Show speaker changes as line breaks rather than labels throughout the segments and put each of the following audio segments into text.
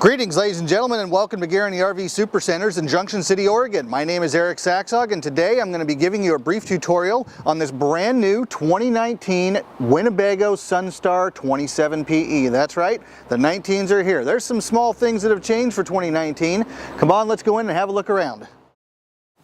Greetings, ladies and gentlemen, and welcome to Guaranty RV Supercenters in Junction City, Oregon. My name is Eric Saxog, and today I'm going to be giving you a brief tutorial on this brand new 2019 Winnebago Sunstar 27PE. That's right, the 19s are here. There's some small things that have changed for 2019. Come on, let's go in and have a look around.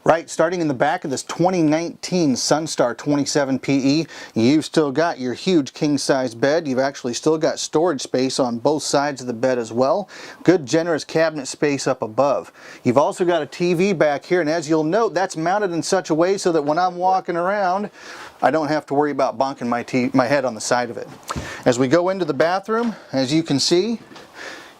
Right, starting in the back of this 2019 Sunstar 27PE, you've still got your huge king-size bed. You've actually still got storage space on both sides of the bed as well. Good, generous cabinet space up above. You've also got a TV back here, and as you'll note, that's mounted in such a way so that when I'm walking around, I don't have to worry about bonking my head on the side of it. As we go into the bathroom, as you can see,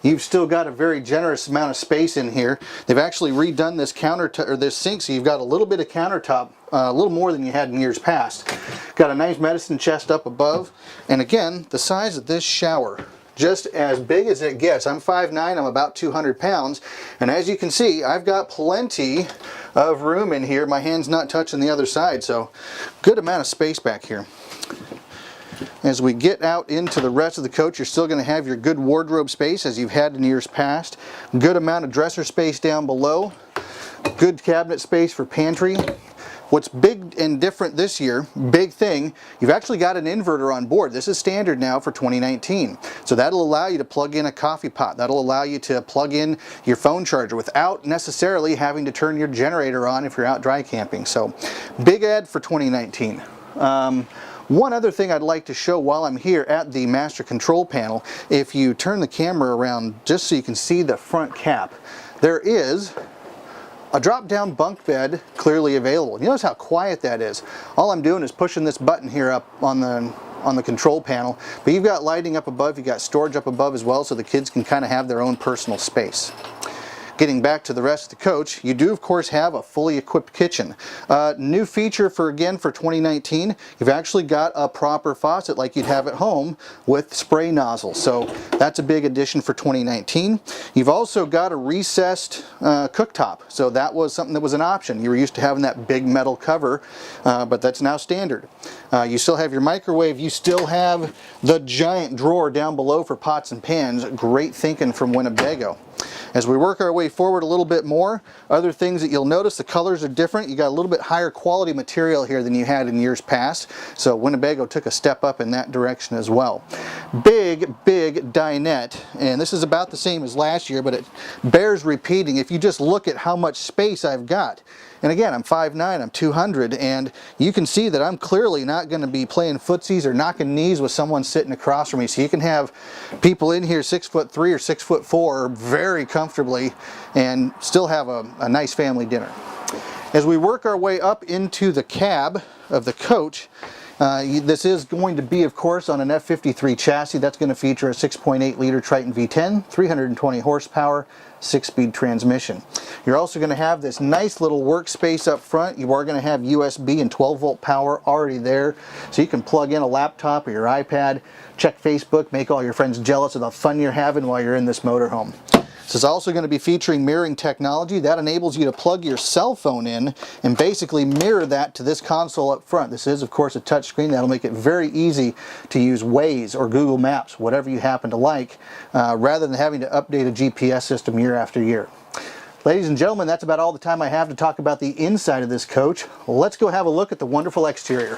you've still got a very generous amount of space in here. They've actually redone this countertop, or this sink, so you've got a little bit of countertop, a little more than you had in years past. Got a nice medicine chest up above, and again, the size of this shower, just as big as it gets. I'm 5'9", I'm about 200 pounds, and as you can see, I've got plenty of room in here. My hand's not touching the other side, so good amount of space back here. As we get out into the rest of the coach, you're still going to have your good wardrobe space as you've had in years past. Good amount of dresser space down below. Good cabinet space for pantry. What's big and different this year, big thing, you've actually got an inverter on board. This is standard now for 2019. So that'll allow you to plug in a coffee pot. That'll allow you to plug in your phone charger without necessarily having to turn your generator on if you're out dry camping. So big add for 2019. One other thing I'd like to show while I'm here at the master control panel, if you turn the camera around just so you can see the front cap, there is a drop-down bunk bed clearly available. You notice how quiet that is. All I'm doing is pushing this button here up on the control panel, but you've got lighting up above, you've got storage up above as well, so the kids can kind of have their own personal space. Getting back to the rest of the coach, you do of course have a fully equipped kitchen. New feature for 2019, you've actually got a proper faucet like you'd have at home with spray nozzle. So that's a big addition for 2019. You've also got a recessed cooktop. So that was something that was an option. You were used to having that big metal cover, but that's now standard. You still have your microwave. You still have the giant drawer down below for pots and pans. Great thinking from Winnebago. As we work our way forward a little bit more, other things that you'll notice, the colors are different. You got a little bit higher quality material here than you had in years past. So Winnebago took a step up in that direction as well. Big dinette, and this is about the same as last year, but it bears repeating if you just look at how much space I've got. And again, I'm 5'9", I'm 200, and you can see that I'm clearly not going to be playing footsies or knocking knees with someone sitting across from me. So you can have people in here 6'3" or 6'4" very comfortably and still have a nice family dinner. As we work our way up into the cab of the coach, this is going to be, of course, on an F53 chassis. That's going to feature a 6.8 liter Triton V10, 320 horsepower, 6-speed transmission. You're also going to have this nice little workspace up front. You are going to have USB and 12-volt power already there, so you can plug in a laptop or your iPad, check Facebook, make all your friends jealous of the fun you're having while you're in this motorhome. This is also going to be featuring mirroring technology. That enables you to plug your cell phone in and basically mirror that to this console up front. This is, of course, a touch screen. That'll make it very easy to use Waze or Google Maps, whatever you happen to like, rather than having to update a GPS system year after year. Ladies and gentlemen, that's about all the time I have to talk about the inside of this coach. Let's go have a look at the wonderful exterior.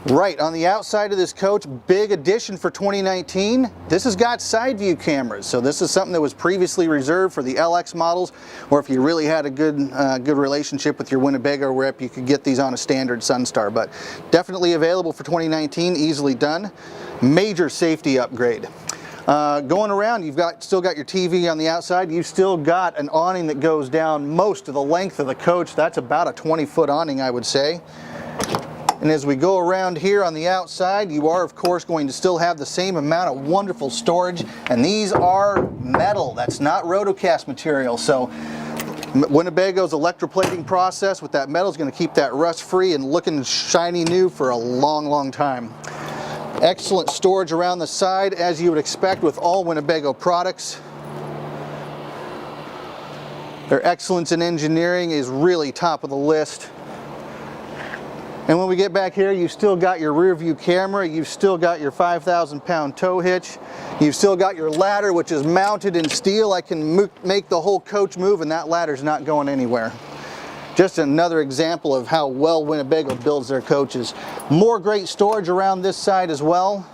Right, on the outside of this coach, big addition for 2019, this has got side view cameras. So this is something that was previously reserved for the LX models, or if you really had a good relationship with your Winnebago rep, you could get these on a standard Sunstar. But definitely available for 2019, easily done. Major safety upgrade. Going around, you've still got your TV on the outside. You've still got an awning that goes down most of the length of the coach. That's about a 20-foot awning, I would say. And as we go around here on the outside, you are of course going to still have the same amount of wonderful storage, and these are metal. That's not rotocast material. So Winnebago's electroplating process with that metal is going to keep that rust free and looking shiny new for a long time. Excellent storage around the side, as you would expect with all Winnebago products. Their excellence in engineering is really top of the list. And when we get back here, you've still got your rear view camera, you've still got your 5,000-pound tow hitch, you've still got your ladder, which is mounted in steel. I can make the whole coach move, and that ladder's not going anywhere. Just another example of how well Winnebago builds their coaches. More great storage around this side as well.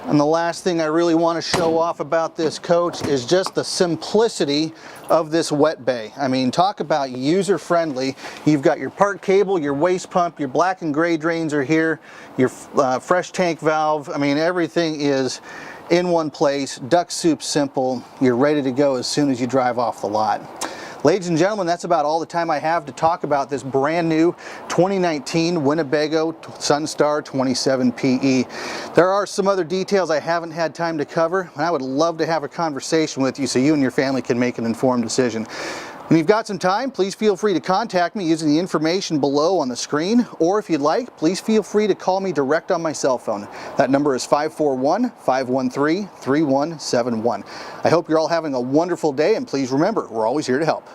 And the last thing I really want to show off about this coach is just the simplicity of this wet bay. I mean, talk about user-friendly. You've got your park cable, your waste pump, your black and gray drains are here, your fresh tank valve. I mean, everything is in one place, duck soup simple. You're ready to go as soon as you drive off the lot. Ladies and gentlemen, that's about all the time I have to talk about this brand new 2019 Winnebago Sunstar 27 PE. There are some other details I haven't had time to cover, and I would love to have a conversation with you so you and your family can make an informed decision. When you've got some time, please feel free to contact me using the information below on the screen, or if you'd like, please feel free to call me direct on my cell phone. That number is 541-513-3171. I hope you're all having a wonderful day, and please remember, we're always here to help.